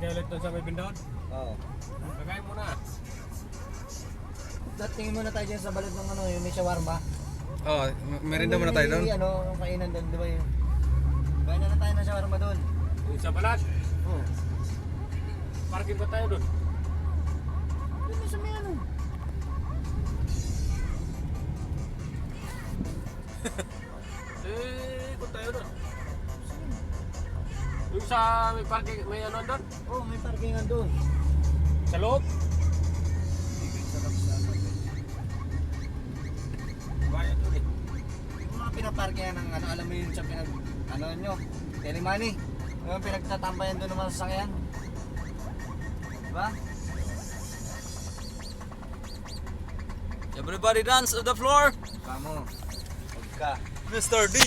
kayo ulit doon sa may bindon? Oo. Kakain muna. Tingin muna tayo dyan sa balot ng ano, yung may shawarma. Oh, merinda muna tayo doon. Ano, yung kainan doon, di ba yun? Kain na lang tayo ng shawarma doon. Yung sa balat. Oo. Parking ba tayo doon? Doon na sa may ano. Ikot tayo doon. Yung sa may parking, may ano doon? Oo, may parkingan doon. Sa loob? Bayan doon eh. Yung mga pinaparkingan ng ano, alam mo yun sa pinag, ano nyo, Telemani. Yung pinagtatambayan doon ng mga sasakyan. Diba? Everybody dance on the floor. Kamo. Huwag ka. Mr. D.